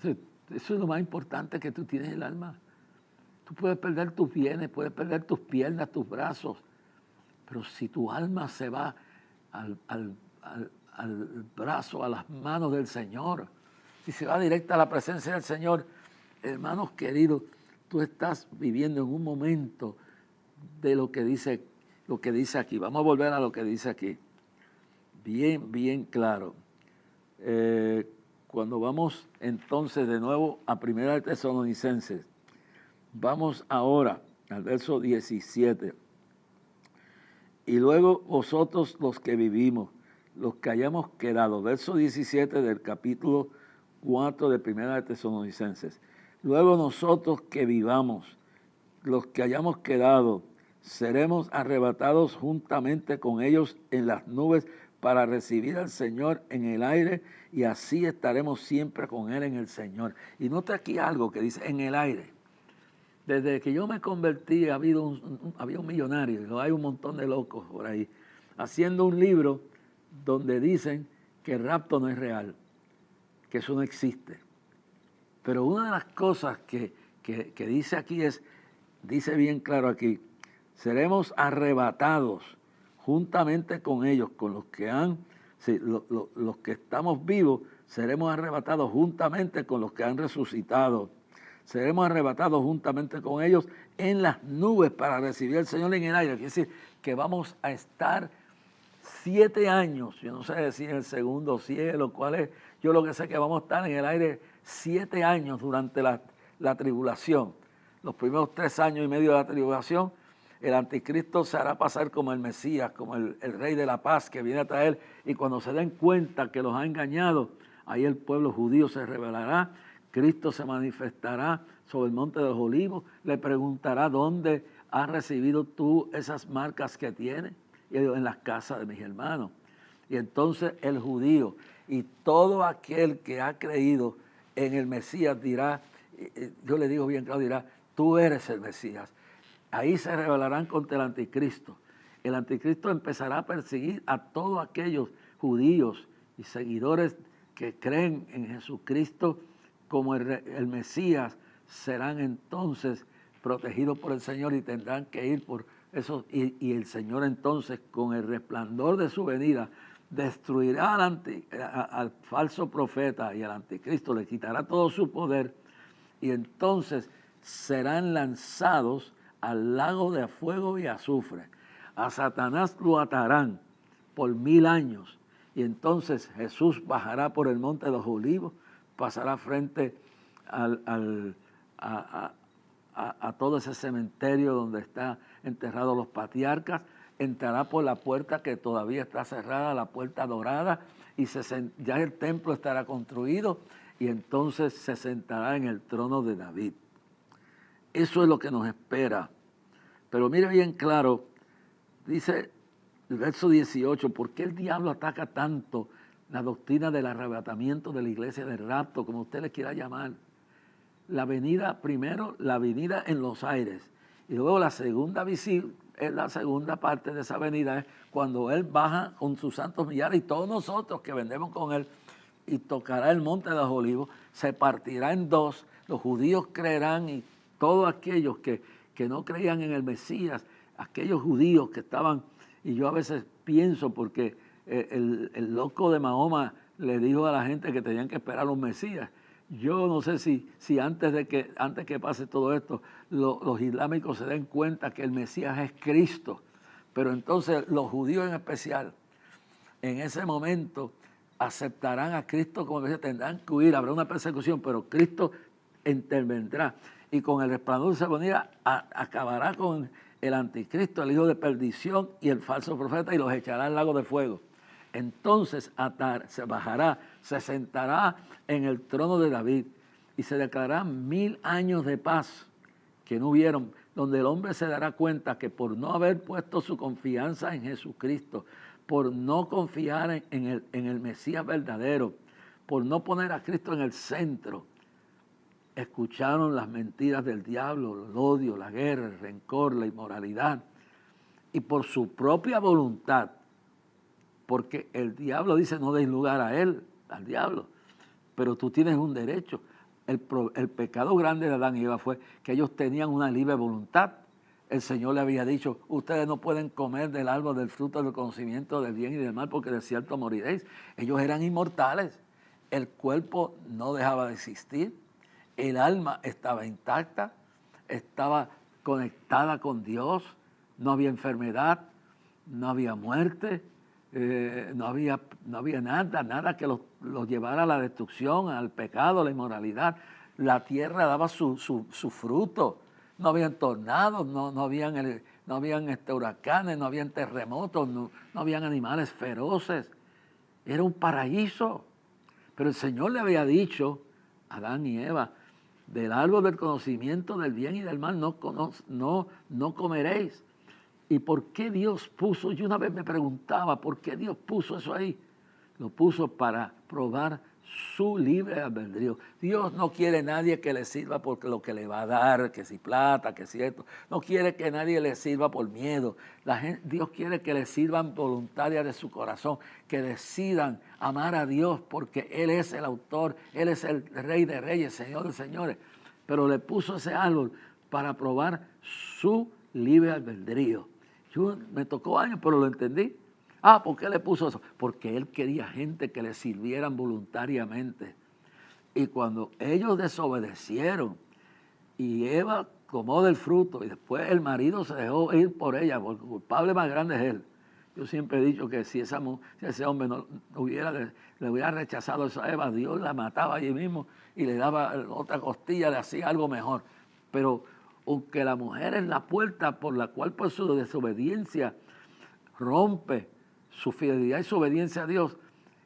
Eso es lo más importante, que tú tienes el alma. Tú puedes perder tus bienes, puedes perder tus piernas, tus brazos, pero si tu alma se va al brazo, a las manos del Señor, si se va directa a la presencia del Señor, hermanos queridos, tú estás viviendo en un momento de lo que dice aquí. Vamos a volver a lo que dice aquí. Bien claro. Cuando vamos entonces de nuevo a 1 Tesalonicenses, vamos ahora al verso 17. Y luego vosotros los que vivimos, los que hayamos quedado, verso 17 del capítulo 4 de 1 Tesalonicenses. Luego nosotros que vivamos, los que hayamos quedado, seremos arrebatados juntamente con ellos en las nubes para recibir al Señor en el aire, y así estaremos siempre con Él en el Señor. Y nota aquí algo que dice en el aire. Desde que yo me convertí había un millonario, y hay un montón de locos por ahí, haciendo un libro donde dicen que el rapto no es real, que eso no existe. Pero una de las cosas que dice aquí dice bien claro aquí, seremos arrebatados juntamente con ellos, con los que los que estamos vivos, seremos arrebatados juntamente con los que han resucitado. Seremos arrebatados juntamente con ellos en las nubes para recibir al Señor en el aire. Quiere decir que vamos a estar 7 años, yo no sé decir en el segundo cielo cuál es, yo lo que sé es que vamos a estar en el aire 7 años durante la tribulación. Los primeros 3 años y medio de la tribulación, el anticristo se hará pasar como el Mesías, como el rey de la paz que viene a traer, y cuando se den cuenta que los ha engañado, ahí el pueblo judío se rebelará, Cristo se manifestará sobre el monte de los olivos, le preguntará dónde has recibido tú esas marcas que tienes, y en las casas de mis hermanos. Y entonces el judío y todo aquel que ha creído en el Mesías dirá, yo le digo bien claro, dirá, tú eres el Mesías. Ahí se rebelarán contra el anticristo. El anticristo empezará a perseguir a todos aquellos judíos y seguidores que creen en Jesucristo como el Mesías, serán entonces protegidos por el Señor y tendrán que ir por eso. Y el Señor entonces, con el resplandor de su venida, destruirá al falso profeta y al anticristo, le quitará todo su poder, y entonces serán lanzados al lago de fuego y azufre. A Satanás lo atarán por 1000 años, y entonces Jesús bajará por el monte de los olivos, pasará frente a todo ese cementerio donde están enterrados los patriarcas, entrará por la puerta que todavía está cerrada, la puerta dorada, y ya el templo estará construido, y entonces se sentará en el trono de David. Eso es lo que nos espera. Pero mire bien claro, dice el verso 18, ¿por qué el diablo ataca tanto la doctrina del arrebatamiento de la iglesia, del rapto, como usted le quiera llamar? La venida, primero la venida en los aires, y luego la segunda es la segunda parte de esa venida, es cuando Él baja con sus santos millares y todos nosotros que vendremos con Él, y tocará el monte de los olivos, se partirá en dos, los judíos creerán y todos aquellos que no creían en el Mesías, aquellos judíos que estaban, y yo a veces pienso porque el loco de Mahoma le dijo a la gente que tenían que esperar a un Mesías. Yo no sé si antes que pase todo esto, los islámicos se den cuenta que el Mesías es Cristo, pero entonces los judíos en especial, en ese momento aceptarán a Cristo como Mesías, tendrán que huir, habrá una persecución, pero Cristo intervendrá y con el resplandor de su venida acabará con el anticristo, el hijo de perdición y el falso profeta, y los echará al lago de fuego. Entonces se bajará, se sentará en el trono de David y se declararán 1000 años de paz que no hubieron, donde el hombre se dará cuenta que por no haber puesto su confianza en Jesucristo, por no confiar en el Mesías verdadero, por no poner a Cristo en el centro, escucharon las mentiras del diablo, el odio, la guerra, el rencor, la inmoralidad, y por su propia voluntad, porque el diablo dice no deis lugar a él, al diablo, pero tú tienes un derecho. El pecado grande de Adán y Eva fue que ellos tenían una libre voluntad. El Señor le había dicho, ustedes no pueden comer del árbol del fruto del conocimiento del bien y del mal, porque de cierto moriréis. Ellos eran inmortales, el cuerpo no dejaba de existir, el alma estaba intacta, estaba conectada con Dios, no había enfermedad, no había muerte, no había nada que los llevara a la destrucción, al pecado, a la inmoralidad. La tierra daba su fruto, no habían tornados, no habían huracanes, no habían terremotos, no habían animales feroces. Era un paraíso. Pero el Señor le había dicho a Adán y Eva, del árbol del conocimiento del bien y del mal no comeréis. ¿Y por qué Dios puso? Yo una vez me preguntaba, ¿por qué Dios puso eso ahí? Lo puso para probar su libre albedrío. Dios no quiere nadie que le sirva porque lo que le va a dar, que si plata, que si esto. No quiere que nadie le sirva por miedo. Dios quiere que le sirvan voluntarias de su corazón, que decidan amar a Dios porque Él es el autor, Él es el Rey de Reyes, Señor de Señores. Pero le puso ese árbol para probar su libre albedrío. Me tocó años, pero lo entendí. ¿Por qué le puso eso? Porque Él quería gente que le sirvieran voluntariamente. Y cuando ellos desobedecieron y Eva tomó del fruto y después el marido se dejó ir por ella, porque el culpable más grande es él. Yo siempre he dicho que si ese hombre le hubiera rechazado eso a Eva, Dios la mataba allí mismo y le daba otra costilla, le hacía algo mejor. Pero aunque la mujer es la puerta por la cual por su desobediencia rompe su fidelidad y su obediencia a Dios,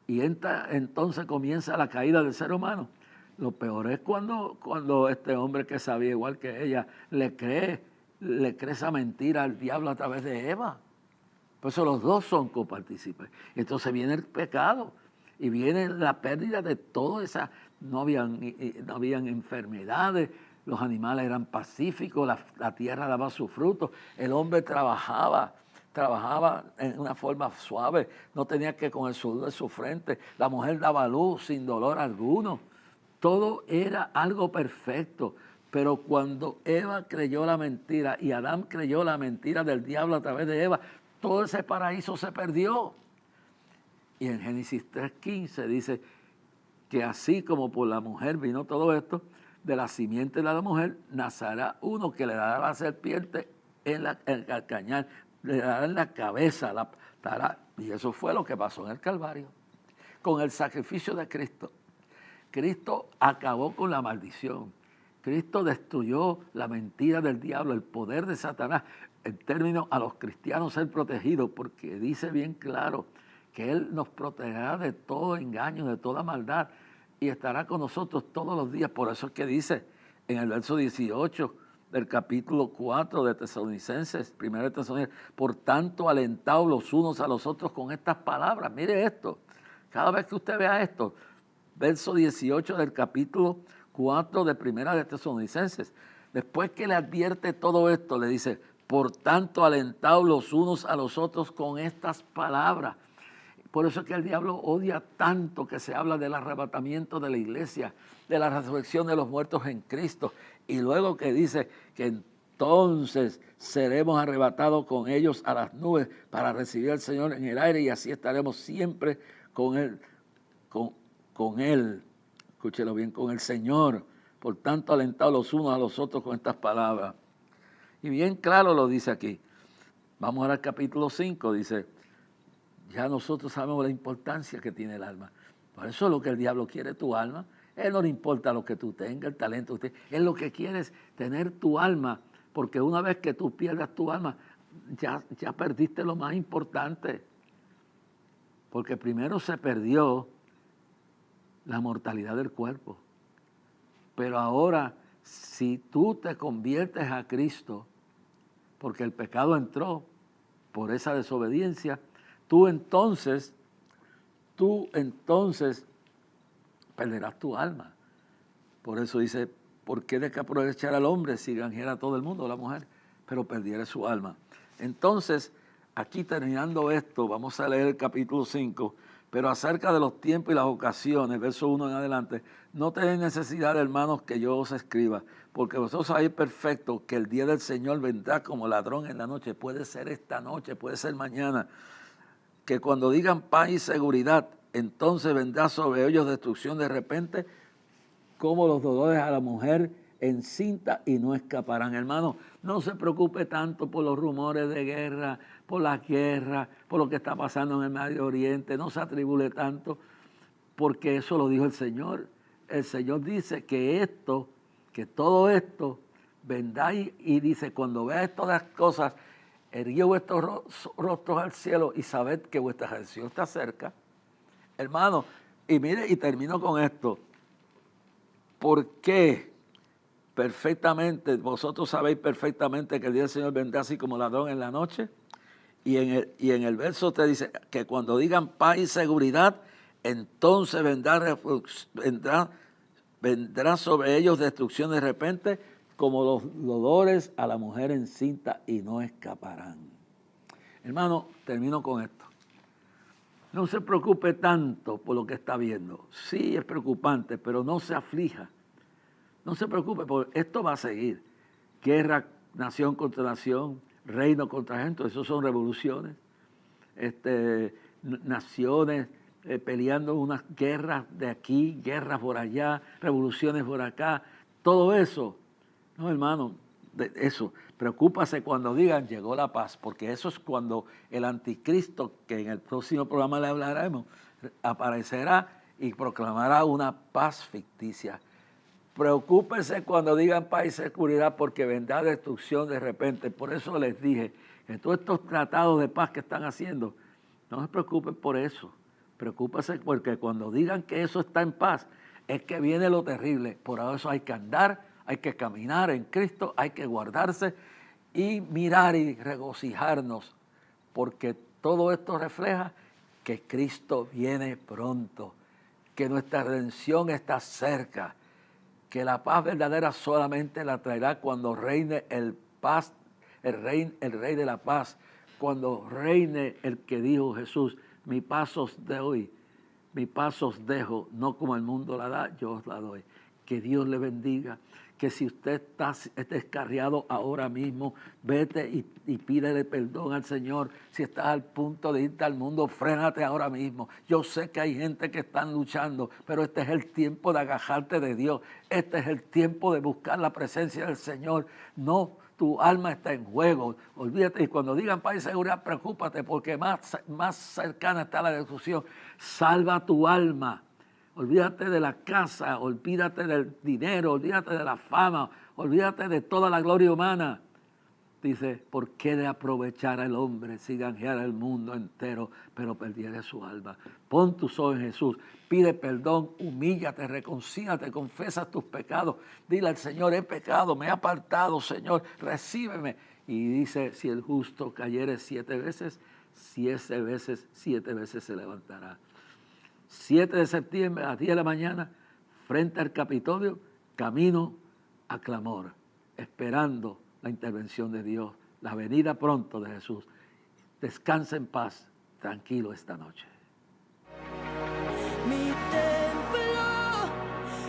y entonces comienza la caída del ser humano. Lo peor es cuando este hombre que sabía igual que ella le cree esa mentira al diablo a través de Eva. Por eso los dos son copartícipes. Entonces viene el pecado y viene la pérdida de todo esa. No habían enfermedades, los animales eran pacíficos, la tierra daba su fruto, el hombre trabajaba en una forma suave, no tenía que con el sudor de su frente, la mujer daba luz sin dolor alguno, todo era algo perfecto. Pero cuando Eva creyó la mentira y Adán creyó la mentira del diablo a través de Eva, todo ese paraíso se perdió. Y en Génesis 3:15 dice que así como por la mujer vino todo esto, de la simiente de la mujer nacerá uno que le dará la serpiente en el calcañar, le dará en la cabeza, y eso fue lo que pasó en el Calvario. Con el sacrificio de Cristo, Cristo acabó con la maldición. Cristo destruyó la mentira del diablo, el poder de Satanás, en términos a los cristianos ser protegidos, porque dice bien claro que Él nos protegerá de todo engaño, de toda maldad, y estará con nosotros todos los días. Por eso es que dice en el verso 18 del capítulo 4 de Tesalonicenses, 1 Tesalonicenses, por tanto alentaos los unos a los otros con estas palabras. Mire esto, cada vez que usted vea esto, verso 18 del capítulo 4 de 1 Tesalonicenses, después que le advierte todo esto, le dice, Por tanto, alentaos los unos a los otros con estas palabras. Por eso es que el diablo odia tanto que se habla del arrebatamiento de la iglesia, de la resurrección de los muertos en Cristo. Y luego que dice que entonces seremos arrebatados con ellos a las nubes para recibir al Señor en el aire y así estaremos siempre con Él, con Él. Escúchelo bien, con el Señor. Por tanto, alentados los unos a los otros con estas palabras. Y bien claro lo dice aquí. Vamos ahora al capítulo 5, dice, ya nosotros sabemos la importancia que tiene el alma. Por eso es lo que el diablo quiere, tu alma. Él no le importa lo que tú tengas, el talento que usted. Él lo que quiere es tener tu alma, porque una vez que tú pierdas tu alma, ya perdiste lo más importante. Porque primero se perdió la mortalidad del cuerpo. Pero ahora, si tú te conviertes a Cristo, porque el pecado entró por esa desobediencia, tú entonces perderás tu alma. Por eso dice, ¿por qué de que aprovechar al hombre si ganjera a todo el mundo, la mujer, pero perdiera su alma? Entonces, aquí terminando esto, vamos a leer el capítulo 5, pero acerca de los tiempos y las ocasiones, verso 1 en adelante, no tenéis necesidad, hermanos, que yo os escriba, porque vosotros sabéis perfecto que el día del Señor vendrá como ladrón en la noche. Puede ser esta noche, puede ser mañana. Que cuando digan paz y seguridad, entonces vendrá sobre ellos destrucción de repente, como los dolores a la mujer encinta y no escaparán. Hermano, no se preocupe tanto por los rumores de guerra, por las guerras, por lo que está pasando en el Medio Oriente. No se atribule tanto, porque eso lo dijo el Señor. El Señor dice que todo esto vendrá y dice, cuando veáis todas las cosas, erguid vuestros rostros al cielo y sabed que vuestra redención está cerca. Hermano, y mire, y termino con esto. ¿Por qué? Vosotros sabéis perfectamente que el día del Señor vendrá así como ladrón en la noche. Y en el verso te dice que cuando digan paz y seguridad, entonces vendrá sobre ellos destrucción de repente, como los dolores a la mujer encinta y no escaparán. Hermano, termino con esto. No se preocupe tanto por lo que está viendo. Sí, es preocupante, pero no se aflija. No se preocupe, porque esto va a seguir. Guerra, nación contra nación, reino contra gente, eso son revoluciones. Naciones peleando unas guerras de aquí, guerras por allá, revoluciones por acá. Todo eso, no, hermano, eso. Preocúpase cuando digan llegó la paz, porque eso es cuando el anticristo, que en el próximo programa le hablaremos, aparecerá y proclamará una paz ficticia. Preocúpese cuando digan paz y seguridad, porque vendrá destrucción de repente. Por eso les dije que todos estos tratados de paz que están haciendo, no se preocupen por eso. Preocúpese porque cuando digan que eso está en paz, es que viene lo terrible. Por eso hay que andar, hay que caminar en Cristo, hay que guardarse y mirar y regocijarnos, porque todo esto refleja que Cristo viene pronto, que nuestra redención está cerca, que la paz verdadera solamente la traerá cuando reine el Rey de la paz, cuando reine el que dijo Jesús, mi paz os doy, mi paz os dejo, no como el mundo la da, yo os la doy. Que Dios le bendiga, que si usted está descarriado ahora mismo, vete y pídele perdón al Señor. Si estás al punto de irte al mundo, frénate ahora mismo. Yo sé que hay gente que están luchando, pero este es el tiempo de agajarte de Dios. Este es el tiempo de buscar la presencia del Señor. No, tu alma está en juego. Olvídate, y cuando digan paz y seguridad, preocúpate, porque más cercana está la destrucción. Salva tu alma. Olvídate de la casa, olvídate del dinero, olvídate de la fama, olvídate de toda la gloria humana. Dice, ¿por qué de aprovechar al hombre si ganjeara el mundo entero, pero perdiera su alma? Pon tus ojos en Jesús, pide perdón, humíllate, reconcílate, confiesa tus pecados. Dile al Señor, he pecado, me he apartado, Señor, recíbeme. Y dice, si el justo cayere 7 veces, 7 veces se levantará. 7 de septiembre a las 10 de la mañana, frente al Capitolio, camino a clamor, esperando la intervención de Dios, la venida pronto de Jesús. Descansa en paz, tranquilo esta noche. Mi templo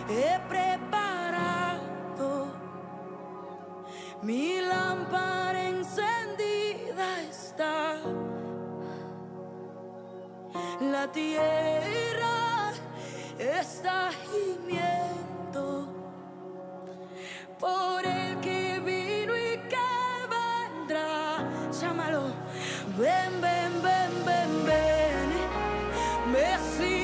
he preparado, mi lámpara encendida está. La tierra está gimiendo por el que vino y que vendrá. Llámalo, ven, ven, ven, ven, ven, Mesías.